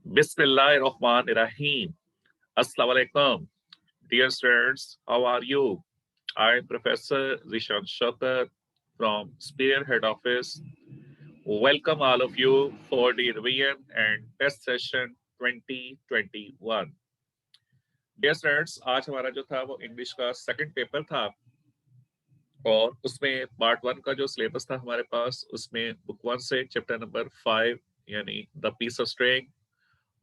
Bismillahirrahmanirrahim. Assalamu alaikum. Dear students, how are you? I am Professor Zishan Shaukat from Spear Head Office. Welcome all of you for the revision and test session 2021. Dear students, आज हमारा जो था वो English का second paper था और उसमें part 1 का जो सिलेबस था हमारे पास उसमें बुक 1 से चैप्टर नंबर 5 यानी द पीस ऑफ स्ट्रिंग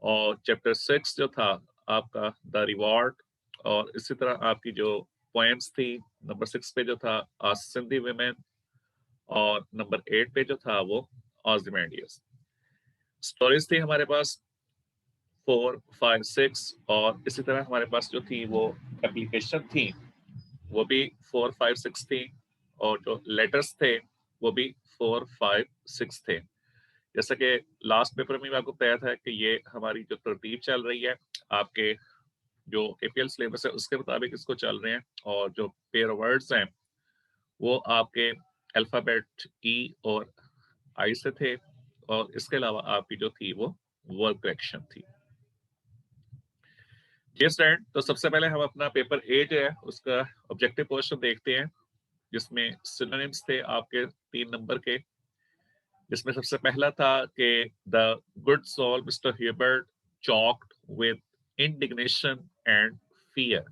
और चैप्टर 6 जो था आपका द रिवॉर्ड और इसी तरह आपकी जो पॉइंट्स थी नंबर 6 पे जो था सिंधी वुमेन और नंबर 8 पे जो था वो ऑजिमेंडियस स्टोरीज थी हमारे पास 4, 5, 6 और इसी तरह हमारे पास जो थी वो एप्लीकेशन थी वो भी 4, 5, 6 थी और जो लेटर्स थे वो भी 4, 5, 6 थे। जैसा कि लास्ट पेपर में भी आपको बताया था कि ये हमारी जो तरतीब चल रही है आपके जो एपीएल सिलेबस है उसके मुताबिक इसको चल रहे हैं और जो पेयर वर्ड्स हैं वो आपके अल्फाबेट ई और आई से थे और इसके अलावा आपकी जो थी वो वर्ब करेक्शन थी। जी स्टूडेंट, तो सबसे पहले हम अपना पेपर ए जो है उसका ऑब्जेक्टिव पोर्शन देखते हैं जिसमें सिनोनिम्स थे आपके 3 नंबर के, जिसमें सबसे पहला था कि the good soul Mr Hubert choked with indignation and fear.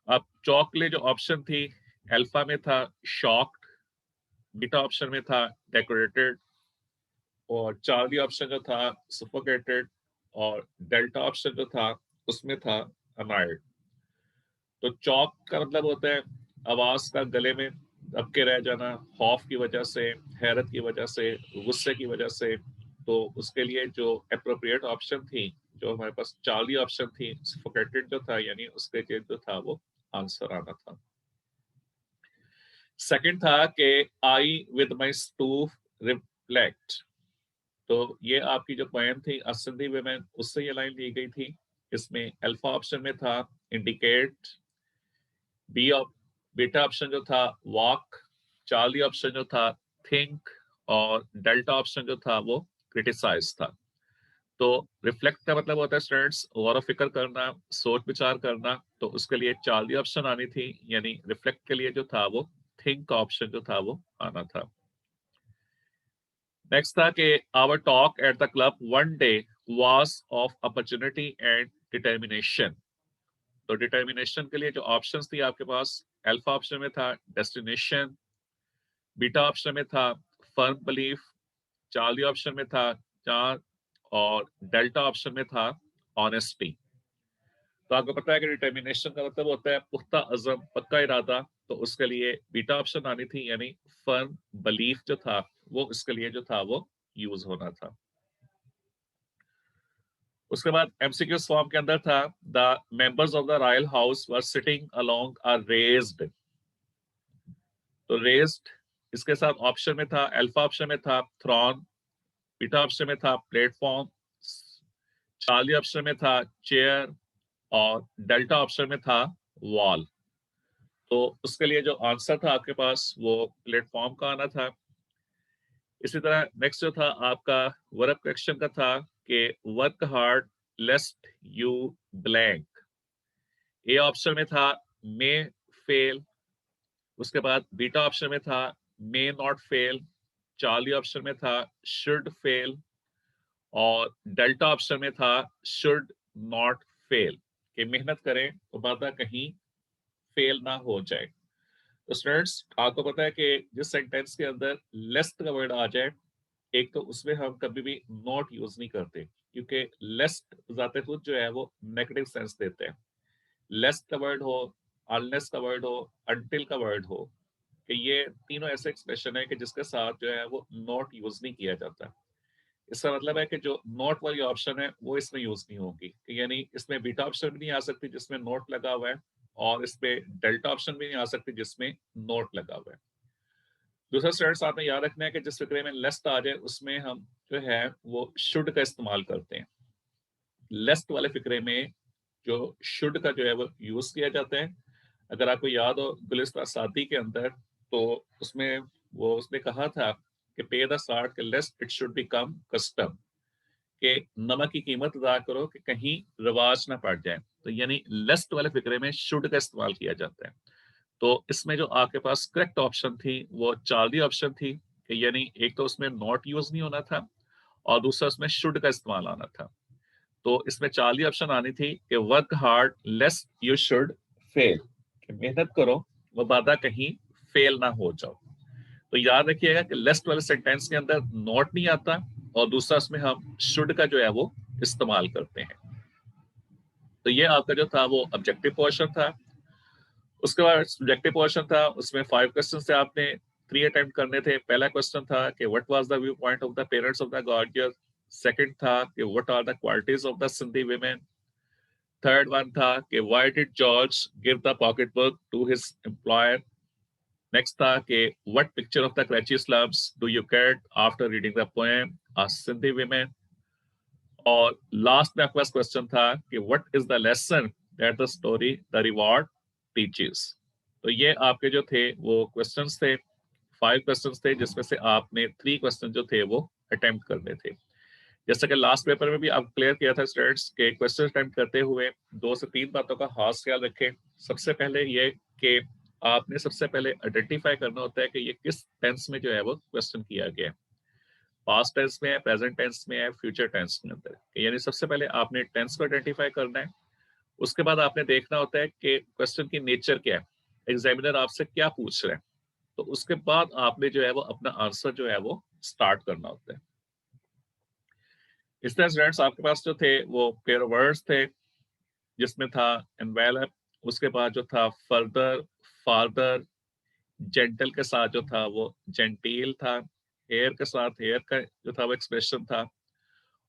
अब चौक के लिए जो ऑप्शन थी अल्फा में था शॉक्ड, बीटा ऑप्शन में था डेकोरेटेड और चार्ली ऑप्शन जो था सफोकेटेड और डेल्टा ऑप्शन जो था उसमें था अनायर्ड। तो चौक का मतलब होता है आवाज का गले में दबके रह जाना, खौफ की वजह से, हैरत की वजह से, गुस्से की वजह से। तो उसके लिए जो अप्रोप्रिएट ऑप्शन थी जो हमारे पास चार्ली ऑप्शन थी सफोकेटेड जो था यानी उसके लिए जो था वो आंसर आना था। सेकंड था कि आई विद माई स्टूफ रिफ्लेक्ट। तो ये आपकी जो पॉइंट थी सिंधी वुमेन उससे ये लाइन ली गई थी। इसमें अल्फा ऑप्शन में था इंडिकेट, बी बीटा ऑप्शन जो था वॉक, चार्ली ऑप्शन जो था थिंक और डेल्टा ऑप्शन जो था वो क्रिटिसाइज था। तो रिफ्लेक्ट का मतलब होता है स्टूडेंट्स गौर फिक्र करना, सोच विचार करना। तो उसके लिए चार्ली ऑप्शन आनी थी यानी रिफ्लेक्ट के लिए जो था वो थिंक का ऑप्शन जो था वो आना था। नेक्स्ट था कि our talk at the club one day was of opportunity and determination. तो डिटर्मिनेशन के लिए जो ऑप्शंस थी आपके पास अल्फा ऑप्शन में था डेस्टिनेशन, बीटा ऑप्शन में था फर्म बिलीफ, चार्ली ऑप्शन में था चार और डेल्टा ऑप्शन में था ऑनेस्टी। तो आपको पता है कि डिटर्मिनेशन का मतलब होता है पुख्ता अज़म, पक्का इरादा। तो उसके लिए बीटा ऑप्शन आनी थी यानी फर्म बिलीफ जो था वो इसके लिए जो था वो यूज होना था। उसके बाद एमसीक्यूज फॉर्म के अंदर था the members of the royal house were sitting along a raised. तो रेज्ड इसके साथ ऑप्शन में था अल्फा ऑप्शन में था थ्रॉन, बीटा ऑप्शन में था प्लेटफॉर्म, चार्ली ऑप्शन में था चेयर और डेल्टा ऑप्शन में था वॉल। तो उसके लिए जो आंसर था आपके पास वो प्लेटफॉर्म का आना था। इसी तरह नेक्स्ट जो था आपका वर्ब करेक्शन का था कि work hard लेस्ट you blank. A option में था मे फेल, उसके बाद बीटा ऑप्शन में था may not fail, Charlie option में था शुड फेल और डेल्टा ऑप्शन में था शुड नॉट फेल कि मेहनत करें तो बात कहीं फेल ना हो जाए। तो स्टूडेंट्स आपको पता है कि जिस सेंटेंस के अंदर लेस्ट का वर्ड आ जाए एक तो उसमें हम कभी भी नॉट यूज नहीं करते क्योंकि लेस्ट जाते खुद जो है वो नेगेटिव सेंस देते हैं। लेस का वर्ड हो, अनलेस का वर्ड हो, अनटिल का वर्ड हो कि ये तीनों ऐसे एक्सप्रेशन है कि जिसके साथ जो है वो नॉट यूज नहीं किया जाता। इसका मतलब है कि जो नॉट वाली ऑप्शन है वो इसमें यूज नहीं होगी कि यानी इसमें बीटा ऑप्शन भी नहीं आ सकती जिसमें नोट लगा हुआ है और इस पे डेल्टा ऑप्शन भी नहीं आ सकती जिसमें नोट लगा हुआ है। दूसरा स्टूडेंट्स आपने याद रखना है कि जिस फिक्रे में लेस्ट आ जाए उसमें हम जो है वो शुड का इस्तेमाल करते हैं। लेस्ट वाले फिक्रे में जो शुड का जो है वो यूज किया जाता है। अगर आपको याद हो गुलिस्तान सादी के अंदर तो उसमें वो उसने कहा था कि पे द साठ के लेस्ट इट शुड बिकम कस्टम कि नमक की कीमत अदा करो कि कहीं रिवाज ना पड़ जाए। तो यानी लेस्ट वाले फिक्रे में शुड का इस्तेमाल किया जाता है। तो इसमें जो आपके पास करेक्ट ऑप्शन थी वो चार्ली ऑप्शन थी कि यानी एक तो उसमें नॉट यूज नहीं होना था और दूसरा उसमें शुड का इस्तेमाल आना था। तो इसमें चार्ली ऑप्शन आनी थी कि work hard lest you should fail, कि मेहनत करो वो बाधा कहीं फेल ना हो जाओ। तो याद रखिएगा कि लेस्ट वाले सेंटेंस के अंदर नॉट नहीं आता और दूसरा उसमें हम शुड का जो है वो इस्तेमाल करते हैं। तो ये आपका जो था वो ऑब्जेक्टिव पोर्शन था। उसके बाद सब्जेक्टिव पोर्शन था, उसमें 5 क्वेश्चन थे, आपने 3 अटेम्प्ट करने थे। पहला क्वेश्चन था कि what was the view point of the parents of the gorgeous. Second था कि what are the qualities of the Sindhi women. Third one था कि why did George give the pocket book to his employer. Next था कि what picture of the Karachi slums do you get after reading the poem a Sindhi women. और last में आपके पास question था कि what is the lesson that the story the reward teachers. तो ये आपके जो थे वो क्वेश्चंस थे, 5 क्वेश्चंस थे, जिसमें से आपने 3 क्वेश्चन जो थे वो अटेम्प्ट करने थे। जैसा कि लास्ट पेपर में भी आप क्लियर किया था स्टूडेंट्स के क्वेश्चन अटेम्प्ट करते हुए 2 से 3 बातों का खास ख्याल रखें। सबसे पहले ये कि आपने सबसे पहले आइडेंटिफाई करना होता है कि ये किस टेंस में जो है वो क्वेश्चन किया गया है। पास्ट टेंस में है, प्रेजेंट टेंस में है, फ्यूचर टेंस में अंदर। यानी सबसे पहले आपने टेंस को आइडेंटिफाई करना है। उसके बाद आपने देखना होता है कि क्वेश्चन की नेचर क्या है, एग्जामिनर आपसे क्या पूछ रहे हैं। तो उसके बाद आपने जो है वो अपना आंसर जो है वो स्टार्ट करना होता है। इस तरह स्टूडेंट्स आपके पास जो थे वो पेयर वर्ड्स थे, जिसमें था एनवेलप, उसके बाद जो था फर्दर, फार्दर, जेंटल के साथ जो था वो जेंटील था, हेयर के साथ हेयर का जो था वो एक्सप्रेशन था।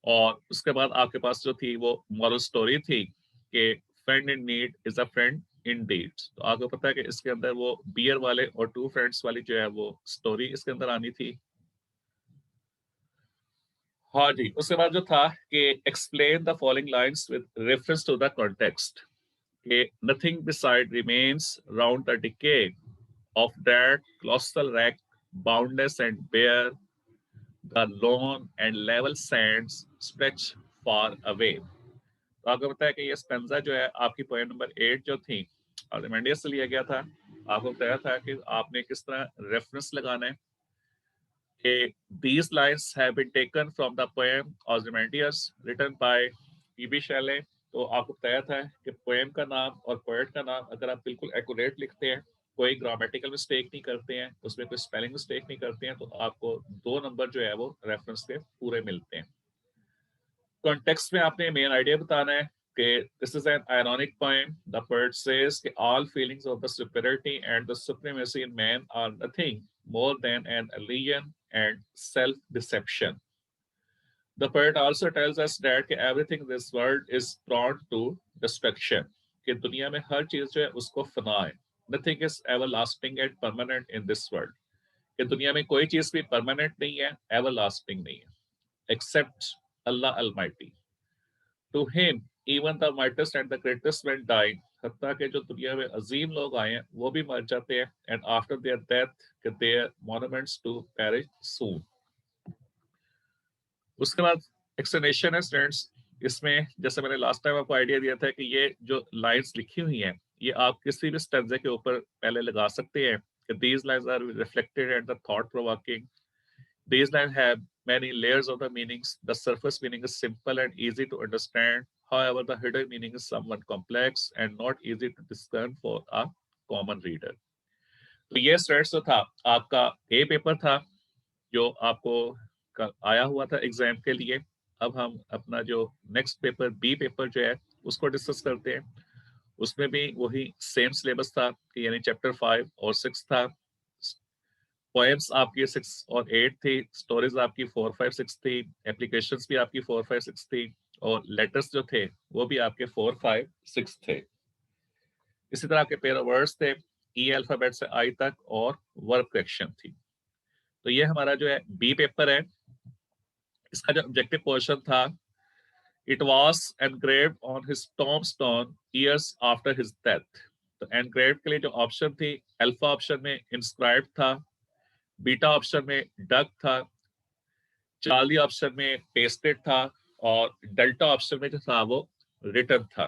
और उसके बाद आपके पास जो थी वो मॉरल स्टोरी थी कि friend in need is a friend in deed. तो आपको पता है कि इसके अंदर वो बियर वाले और 2 फ्रेंड्स वाली जो है वो स्टोरी इसके अंदर आनी थी। हाँ जी, उसके बाद जो था कि explain the following lines with reference to the context, कि nothing beside remains round the decay of that colossal wreck, boundless and bare, the lone and level sands stretch far away। तो आपको बताया कि ये स्टेंजा जो है आपकी point number 8 जो थी आर्किमिडीज से लिया गया था। आपको बताया था कि आपने किस तरह रेफरेंस लगाना है कि these lines have been taken from the poem Ozymandias written by P.B. Shelley। तो आपको बताया था कि पोएम का नाम और पोएट का नाम अगर आप बिल्कुल एक्यूरेट लिखते हैं, कोई ग्रामेटिकल मिस्टेक नहीं करते हैं, उसमें कोई स्पेलिंग मिस्टेक नहीं करते हैं, तो आपको 2 नंबर जो है वो रेफरेंस के पूरे मिलते हैं। कॉन्टेक्स्ट में आपने मेन आइडिया बताना है कि this is an ironic poem. The poet says कि all feelings of the superiority and the supremacy in man are nothing more than an illusion and self-deception. The poet also tells us that everything in this world is prone to destruction. कि दुनिया में हर चीज जो है उसको फना है। Nothing is everlasting and permanent in this world. कि दुनिया में कोई चीज भी परमानेंट नहीं है, everlasting नहीं है, except Allah Almighty. To him, even the mightiest and the greatest men die. हत्ता के जो दुनिया में अजीम लोग आए हैं वो भी मर जाते हैं, and after their death their monuments to perish soon। उसके बाद एक्सप्लेनेशन है स्टूडेंट्स। इसमें जैसे मैंने लास्ट टाइम आपको आइडिया दिया था कि ये जो लाइंस लिखी हुई हैं ये आप किसी भी स्टेंजा के ऊपर पहले लगा सकते हैं कि these lines are reflected at the thought provoking। These lines have many layers of the meanings. The surface meaning is simple and easy to understand. However, the hidden meaning is somewhat complex and not easy to discern for a common reader। तो ये students जो था आपका ए paper था जो आपको आया हुआ था एग्जाम के लिए। अब हम अपना जो नेक्स्ट पेपर बी पेपर जो है उसको डिस्कस करते हैं। उसमें भी वही सेम सिलेबस था कि यानी चैप्टर 5 और 6 था। पोएम्स आपकी 6 और 8 थी, स्टोरीज आपकी 4, 5, 6 थी, एप्लीकेशंस भी आपकी 4, 5, 6 थी, और लेटर्स जो थे वो भी आपके 4, 5, 6 थे। इसी तरह आपके पेयर वर्ड्स थे ई अल्फाबेट से आई तक, और वर्ब करेक्शन थी। तो ये हमारा जो है बी पेपर है। इसका जो ऑब्जेक्टिव पोर्शन था, it was engraved on his tombstone years after his death. तो एनग्रेव्ड के लिए जो ऑप्शन थी, अल्फा ऑप्शन में इंस्क्राइब्ड था, बीटा ऑप्शन में डग था, चार्ली ऑप्शन में पेस्टेड था, और डेल्टा ऑप्शन में जो था वो रिटन था।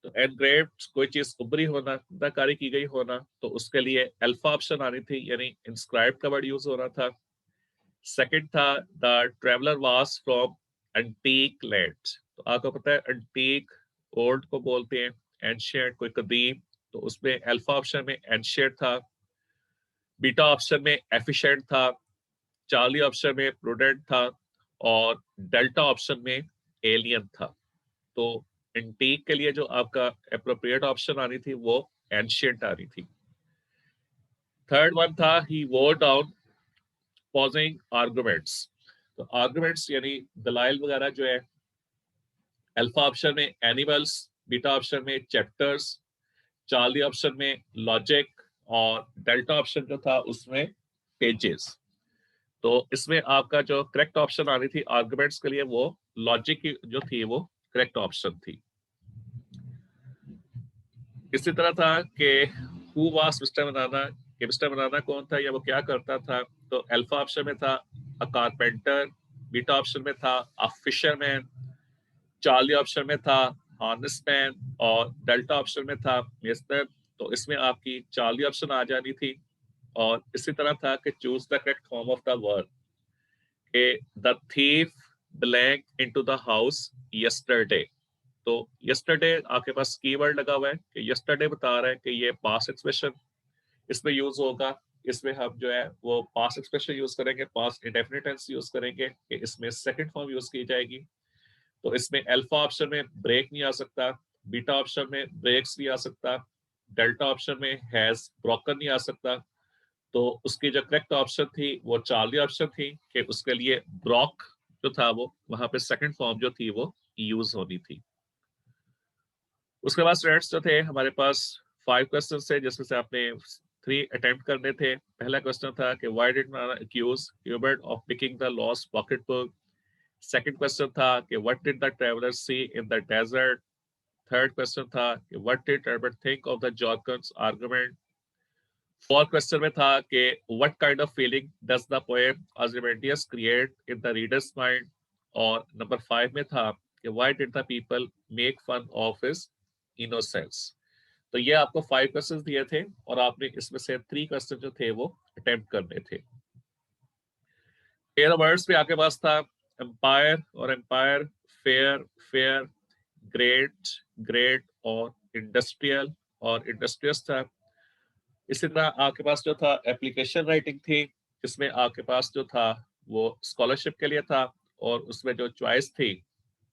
तो एनग्रेव्ड कोई चीज उभरी होना, नकारी की गई होना, तो उसके लिए अल्फा ऑप्शन आनी थी, यानी इंस्क्राइब का वर्ड यूज हो रहा था। सेकंड था the traveller was from antique lands, तो आपको पता है एंटीक ओल्ड को बोलते हैं, एंशियंट कोई कदीम, तो उसमें अल्फा ऑप्शन में एंशियंट था, बीटा ऑप्शन में एफिशिएंट था, चार्ली ऑप्शन में प्रूडेंट था, और डेल्टा ऑप्शन में एलियन था। तो एंटीक के लिए जो आपका एप्रोप्रिएट ऑप्शन आनी थी वो एंशियंट आ रही थी। थर्ड वन था ही वोर डाउन पॉजिंग आर्गुमेंट्स, तो आर्गुमेंट्स यानी दलाइल वगैरह जो है, अल्फा ऑप्शन में एनिमल्स, बीटा ऑप्शन में चैप्टर्स, चार्ली ऑप्शन में लॉजिक, और डेल्टा ऑप्शन जो था उसमें पेजेस। तो इसमें आपका जो करेक्ट ऑप्शन आ रही थी आर्गुमेंट्स के लिए वो लॉजिक की जो थी वो करेक्ट ऑप्शन थी। इसी तरह था कि हु वाज मिस्टर बनाना, कि मिस्टर बनाना कौन था या वो क्या करता था, तो अल्फा ऑप्शन में था अ कारपेंटर, बीटा ऑप्शन में था अ फिशरमैन, चार्ली ऑप्शन में था हार्नेसमैन, और डेल्टा ऑप्शन में था मेस्टर। तो इसमें आपकी चार्ली ऑप्शन आ जानी थी। और इसी तरह था कि choose the correct form of the word, कि the thief blank into the house yesterday. तो यस्टरडे आपके पास कीवर्ड लगा हुआ है कि यस्टरडे बता रहा है कि ये पास्ट एक्सप्रेशन इसमें यूज होगा। इसमें हम जो है वो पास्ट एक्सप्रेशन यूज करेंगे, पास्ट इंडेफिनिट टेंस यूज करेंगे, कि इसमें सेकंड फॉर्म यूज की जाएगी। तो इसमें अल्फा ऑप्शन में ब्रेक नहीं आ सकता, बीटा ऑप्शन में ब्रेक्स नहीं आ सकता, डेल्टा ऑप्शन में हैज ब्रोकन नहीं आ सकता। तो उसकी जो करेक्ट ऑप्शन थी वो चार्ली ऑप्शन थी, कि उसके लिए ब्रॉक जो था वो वहां पे सेकंड फॉर्म जो थी वो यूज होनी थी। उसके बाद स्टूडेंट्स जो थे हमारे पास 5 क्वेश्चन थे, जिसमें से आपने 3 अटेम्प्ट करने थे। पहला क्वेश्चन था कि why did Nana accuse Hubert of picking the lost pocket book. Second question था कि what did the traveller see in the desert. Third question था कि what did Herbert think of the Jorkens argument. Fourth question में था कि what kind of feeling does the poem Ozymandias create in the readers mind. और number 5 में था कि why did the people make fun of his innocence. तो ये आपको 5 क्वेश्चन दिए थे और आपने इसमें से 3 क्वेश्चन जो थे वो अटेम्प्ट करने थे। एयर वर्ड्स पे आपके पास था एम्पायर और empire, fair, fair, great, great, और इंडस्ट्रियल और इंडस्ट्रियस था। इसी तरह आपके पास जो था एप्लीकेशन राइटिंग थी, जिसमें आपके पास जो था वो स्कॉलरशिप के लिए था, और उसमें जो चॉइस थी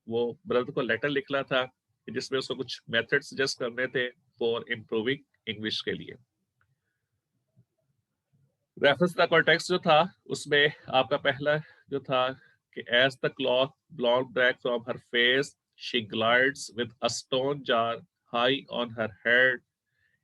वो ब्रदर को लेटर लिखना था, जिसमें उसको कुछ मेथड सजेस्ट करने थे फॉर इम्प्रूविंग इंग्लिश के लिए। रेफरेंस द कॉन्टेक्स्ट जो था उसमें आपका पहला जो था कि as the cloth blown back from her face she glides with a stone jar high on her head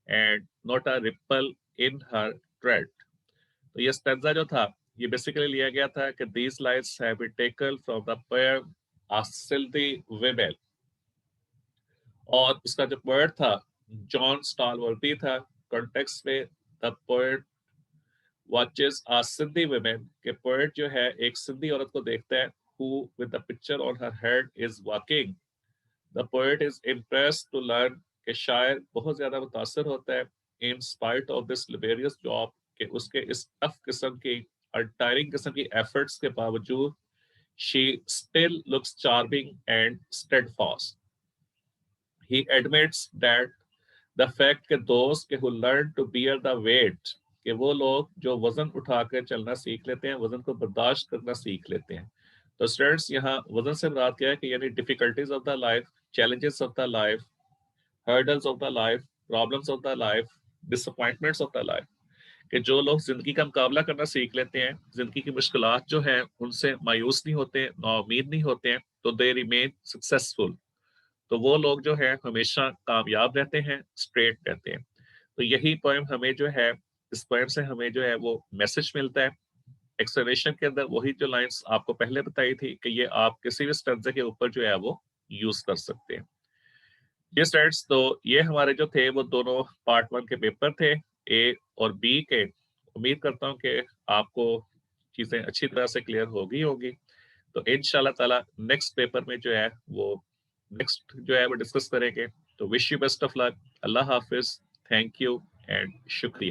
and not a ripple in her tread. तो ये स्टेंजा जो था ये बेसिकली लिया गया था कि these lines have been taken from the poem a Sindhi women, और उसका जो पोएट था जॉन स्टालवर्दी था। कॉन्टेक्स्ट में the poet watches a Sindhi women, के पोएट जो है एक सिंधी औरत को देखता है, who with the picture on her head is walking. The poet is impressed to learn कि शायर बहुत ज्यादा मुतासर होता है in spite of this laborious job, कि उसके इस टफ किस्म की और टायरिंग किस्म की एफर्ट्स के बावजूद she still looks charming and steadfast. He admits that the fact कि those who learn to bear the weight, कि वो लोग जो वजन उठाकर चलना सीख लेते हैं, वजन को बर्दाश्त करना सीख लेते हैं। तो स्टूडेंट्स यहाँ वजन से मुराद क्या है कि यानी difficulties of the life, challenges of the life, hurdles of the life, problems of the life, disappointments of the life, कि जो लोग जिंदगी का मुकाबला करना सीख लेते हैं, जिंदगी की मुश्किलात जो हैं उनसे मायूस नहीं होते, नाउमीद नहीं होते हैं, तो दे रिमेन सक्सेसफुल। तो वो लोग जो है हमेशा कामयाब रहते हैं, स्ट्रेट रहते हैं। तो यही पोएम हमें जो है, इस पोएम से हमें जो है वो मैसेज मिलता है। एक्सप्लेनेशन के अंदर वही जो लाइंस आपको पहले बताई थी कि ये आप किसी भी स्टेंजा के ऊपर जो है वो यूज कर सकते हैं। ये स्टूडेंट्स तो ये हमारे जो थे वो दोनों पार्ट 1 के पेपर थे, ए और बी के। उम्मीद करता हूँ कि आपको चीजें अच्छी तरह से क्लियर हो गई होगी। तो इंशाल्लाह ताला नेक्स्ट पेपर में जो है वो नेक्स्ट जो है वो डिस्कस करेंगे। तो wish you best of luck. Allah Hafiz, thank you and शुक्रिया।